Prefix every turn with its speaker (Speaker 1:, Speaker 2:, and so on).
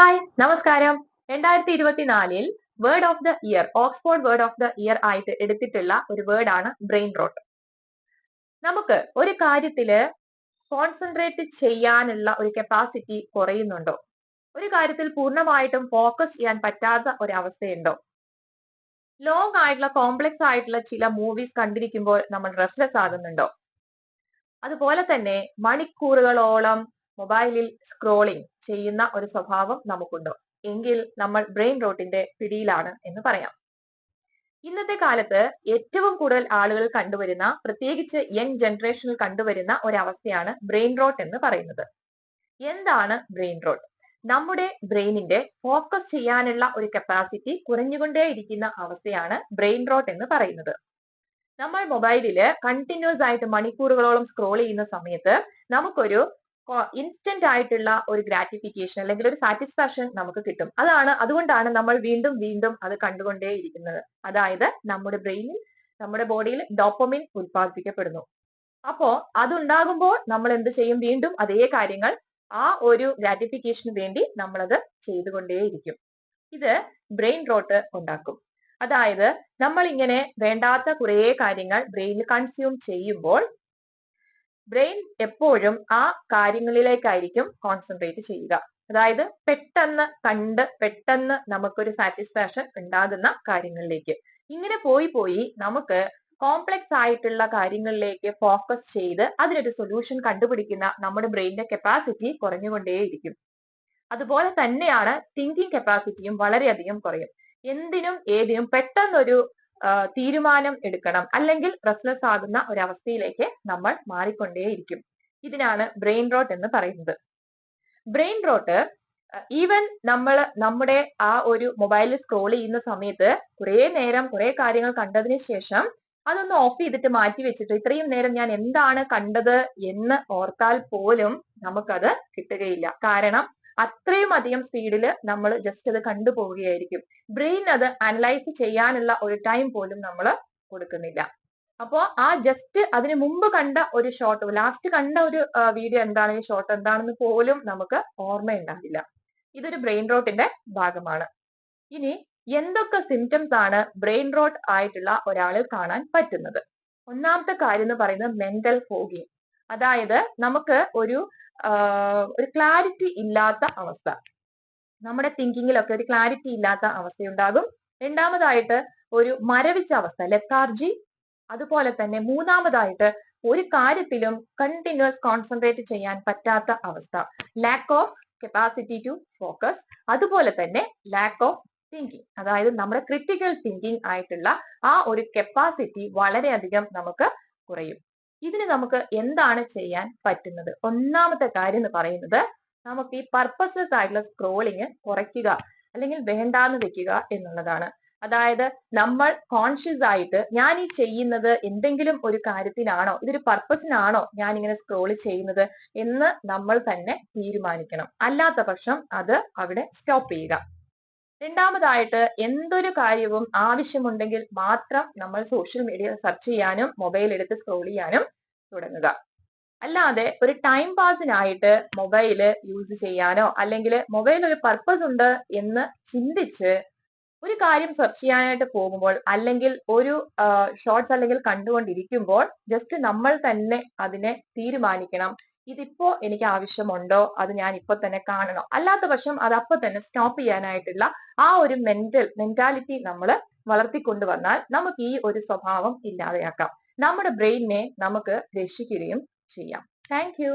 Speaker 1: Hi നമസ്കാരം. 2024 word of the year, Oxford word of the year ആയിട്ട് എടുത്തിട്ടുള്ള ഒരു വേർഡ് ആണ് ബ്രെയിൻ റോട്ട്. നമുക്ക് ഒരു കാര്യത്തില് കോൺസെൻട്രേറ്റ് ചെയ്യാനുള്ള ഒരു കപ്പാസിറ്റി കുറയുന്നുണ്ടോ? ഒരു കാര്യത്തിൽ പൂർണ്ണമായിട്ടും ഫോക്കസ് ചെയ്യാൻ പറ്റാത്ത ഒരു അവസ്ഥയുണ്ടോ? ലോങ് ആയിട്ടുള്ള കോംപ്ലക്സ് ആയിട്ടുള്ള ചില മൂവീസ് കണ്ടിരിക്കുമ്പോൾ നമ്മൾ റെസ്റ്റ്ലെസ് ആകുന്നുണ്ടോ? അതുപോലെ തന്നെ മണിക്കൂറുകളോളം മൊബൈലിൽ സ്ക്രോളിംഗ് ചെയ്യുന്ന ഒരു സ്വഭാവം നമുക്കുണ്ടോ? എങ്കിൽ നമ്മൾ ബ്രെയിൻ റോട്ടിന്റെ പിടിയിലാണ് എന്ന് പറയാം. ഇന്നത്തെ കാലത്ത് ഏറ്റവും കൂടുതൽ ആളുകൾ കണ്ടുവരുന്ന, പ്രത്യേകിച്ച് യങ് ജനറേഷനിൽ കണ്ടുവരുന്ന ഒരവസ്ഥയാണ് ബ്രെയിൻ റോട്ട് എന്ന് പറയുന്നത്. എന്താണ് ബ്രെയിൻ റോട്ട്? നമ്മുടെ ബ്രെയിനിന്റെ ഫോക്കസ് ചെയ്യാനുള്ള ഒരു കപ്പാസിറ്റി കുറഞ്ഞുകൊണ്ടേയിരിക്കുന്ന അവസ്ഥയാണ് ബ്രെയിൻ റോട്ട് എന്ന് പറയുന്നത്. നമ്മൾ മൊബൈലില് കണ്ടിന്യൂസ് ആയിട്ട് മണിക്കൂറുകളോളം സ്ക്രോൾ ചെയ്യുന്ന സമയത്ത് നമുക്കൊരു ഇൻസ്റ്റന്റ് ആയിട്ടുള്ള ഒരു ഗ്രാറ്റിഫിക്കേഷൻ അല്ലെങ്കിൽ ഒരു സാറ്റിസ്ഫാക്ഷൻ നമുക്ക് കിട്ടും. അതുകൊണ്ടാണ് നമ്മൾ വീണ്ടും വീണ്ടും അത് കണ്ടുകൊണ്ടേയിരിക്കുന്നത്. അതായത് നമ്മുടെ ബ്രെയിനിൽ, നമ്മുടെ ബോഡിയിൽ ഡോപ്പമിൻ ഉത്പാദിപ്പിക്കപ്പെടുന്നു. അപ്പോ അതുണ്ടാകുമ്പോൾ നമ്മൾ എന്ത് ചെയ്യും? വീണ്ടും അതേ കാര്യങ്ങൾ ആ ഒരു ഗ്രാറ്റിഫിക്കേഷന് വേണ്ടി നമ്മളത് ചെയ്തുകൊണ്ടേയിരിക്കും. ഇത് ബ്രെയിൻ റോട്ട് ഉണ്ടാക്കും. അതായത് നമ്മൾ ഇങ്ങനെ വേണ്ടാത്ത കുറെ കാര്യങ്ങൾ ബ്രെയിനിൽ കൺസ്യൂം ചെയ്യുമ്പോൾ ബ്രെയിൻ എപ്പോഴും ആ കാര്യങ്ങളിലേക്കായിരിക്കും കോൺസെൻട്രേറ്റ് ചെയ്യുക. അതായത് പെട്ടെന്ന് കണ്ട് പെട്ടെന്ന് നമുക്കൊരു സാറ്റിസ്ഫാക്ഷൻ ഉണ്ടാകുന്ന കാര്യങ്ങളിലേക്ക് ഇങ്ങനെ പോയി നമുക്ക് കോംപ്ലക്സ് ആയിട്ടുള്ള കാര്യങ്ങളിലേക്ക് ഫോക്കസ് ചെയ്ത് അതിനൊരു സൊല്യൂഷൻ കണ്ടുപിടിക്കുന്ന നമ്മുടെ ബ്രെയിനിന്റെ കപ്പാസിറ്റി കുറഞ്ഞുകൊണ്ടേയിരിക്കും. അതുപോലെ തന്നെയാണ് തിങ്കിങ് കപ്പാസിറ്റിയും വളരെയധികം കുറയും. എന്തിനും ഏതിനും പെട്ടെന്നൊരു തീരുമാനം എടുക്കണം, അല്ലെങ്കിൽ റെസ്റ്റ്ലെസ് ആകുന്ന ഒരവസ്ഥയിലേക്ക് നമ്മൾ മാറിക്കൊണ്ടേയിരിക്കും. ഇതിനാണ് ബ്രെയിൻ റോട്ട് എന്ന് പറയുന്നത്. ബ്രെയിൻ റോട്ട് ഈവൻ നമ്മൾ നമ്മുടെ ആ ഒരു മൊബൈലിൽ സ്ക്രോൾ ചെയ്യുന്ന സമയത്ത് കുറെ നേരം കുറെ കാര്യങ്ങൾ കണ്ടതിന് ശേഷം അതൊന്ന് ഓഫ് ചെയ്തിട്ട് മാറ്റി വെച്ചിട്ട് ഇത്രയും നേരം ഞാൻ എന്താണ് കണ്ടത് എന്ന് ഓർത്താൽ പോലും നമുക്കത് കിട്ടുകയില്ല. കാരണം അത്രയും അധികം സ്പീഡിൽ നമ്മൾ ജസ്റ്റ് അത് കണ്ടുപോവുകയായിരിക്കും. ബ്രെയിൻ അത് അനലൈസ് ചെയ്യാനുള്ള ഒരു ടൈം പോലും നമ്മൾ കൊടുക്കുന്നില്ല. അപ്പോ ആ ജസ്റ്റ് അതിന് മുമ്പ് കണ്ട ഒരു ഷോട്ട്, ലാസ്റ്റ് കണ്ട ഒരു വീഡിയോ എന്താണ്, ഷോട്ട് എന്താണെന്ന് പോലും നമുക്ക് ഓർമ്മയുണ്ടാവില്ല. ഇതൊരു ബ്രെയിൻ റോട്ടിന്റെ ഭാഗമാണ്. ഇനി എന്തൊക്കെ സിംറ്റംസ് ആണ് ബ്രെയിൻ റോട്ട് ആയിട്ടുള്ള ഒരാളിൽ കാണാൻ പറ്റുന്നത്? ഒന്നാമത്തെ കാര്യം എന്ന് പറയുന്നത് മെന്റൽ ഫോഗിങ്. അതായത് നമുക്ക് ഒരു ക്ലാരിറ്റി ഇല്ലാത്ത അവസ്ഥ, നമ്മുടെ തിങ്കിങ്ങിലൊക്കെ ഒരു ക്ലാരിറ്റി ഇല്ലാത്ത അവസ്ഥയുണ്ടാകും. രണ്ടാമതായിട്ട് ഒരു മരവിച്ച അവസ്ഥ, ലെത്താർജി. അതുപോലെ തന്നെ മൂന്നാമതായിട്ട് ഒരു കാര്യത്തിലും കണ്ടിന്യൂസ് കോൺസെൻട്രേറ്റ് ചെയ്യാൻ പറ്റാത്ത അവസ്ഥ, lack of capacity to focus. അതുപോലെ തന്നെ ലാക്ക് ഓഫ് തിങ്കിങ്, അതായത് നമ്മുടെ ക്രിട്ടിക്കൽ തിങ്കിങ് ആയിട്ടുള്ള ആ ഒരു കപ്പാസിറ്റി വളരെയധികം നമുക്ക് കുറയും. ഇതിന് നമുക്ക് എന്താണ് ചെയ്യാൻ പറ്റുന്നത്? ഒന്നാമത്തെ കാര്യം എന്ന് പറയുന്നത് നമുക്ക് ഈ പർപ്പസ്ലെസ് ആയിട്ടുള്ള സ്ക്രോളിങ് കുറയ്ക്കുക, അല്ലെങ്കിൽ വേണ്ടാന്ന് വെക്കുക എന്നുള്ളതാണ്. അതായത് നമ്മൾ കോൺഷ്യസ് ആയിട്ട് ഞാൻ ഈ ചെയ്യുന്നത് എന്തെങ്കിലും ഒരു കാര്യത്തിനാണോ, ഇതൊരു പർപ്പസിനാണോ ഞാൻ ഇങ്ങനെ സ്ക്രോൾ ചെയ്യുന്നത് എന്ന് നമ്മൾ തന്നെ തീരുമാനിക്കണം. അല്ലാത്ത പക്ഷം അത് അവിടെ സ്റ്റോപ്പ് ചെയ്യുക. രണ്ടാമതായിട്ട് എന്തൊരു കാര്യവും ആവശ്യമുണ്ടെങ്കിൽ മാത്രം നമ്മൾ സോഷ്യൽ മീഡിയ സെർച്ച് ചെയ്യാനും മൊബൈൽ എടുത്ത് സ്ക്രോൾ ചെയ്യാനും തുടങ്ങുക. അല്ലാതെ ഒരു ടൈം പാസിനായിട്ട് മൊബൈല് യൂസ് ചെയ്യാനോ അല്ലെങ്കിൽ മൊബൈൽ ഒരു പർപ്പസ് ഉണ്ട് എന്ന് ചിന്തിച്ച് ഒരു കാര്യം സെർച്ച് ചെയ്യാനായിട്ട് പോകുമ്പോൾ, അല്ലെങ്കിൽ ഒരു ഷോർട്സ് അല്ലെങ്കിൽ കണ്ടുകൊണ്ടിരിക്കുമ്പോൾ ജസ്റ്റ് നമ്മൾ തന്നെ അതിനെ തീരുമാനിക്കണം, ഇതിപ്പോ എനിക്ക് ആവശ്യമുണ്ടോ, അത് ഞാൻ ഇപ്പൊ തന്നെ കാണണോ. അല്ലാത്ത പക്ഷം അത് അപ്പൊ തന്നെ സ്റ്റോപ്പ് ചെയ്യാനായിട്ടുള്ള ആ ഒരു മെന്റാലിറ്റി നമ്മൾ വളർത്തിക്കൊണ്ടുവന്നാൽ നമുക്ക് ഈ ഒരു സ്വഭാവം ഇല്ലാതെയാക്കാം. നമ്മുടെ ബ്രെയിനിനെ നമുക്ക് രക്ഷിക്കുകയും ചെയ്യാം. Thank you.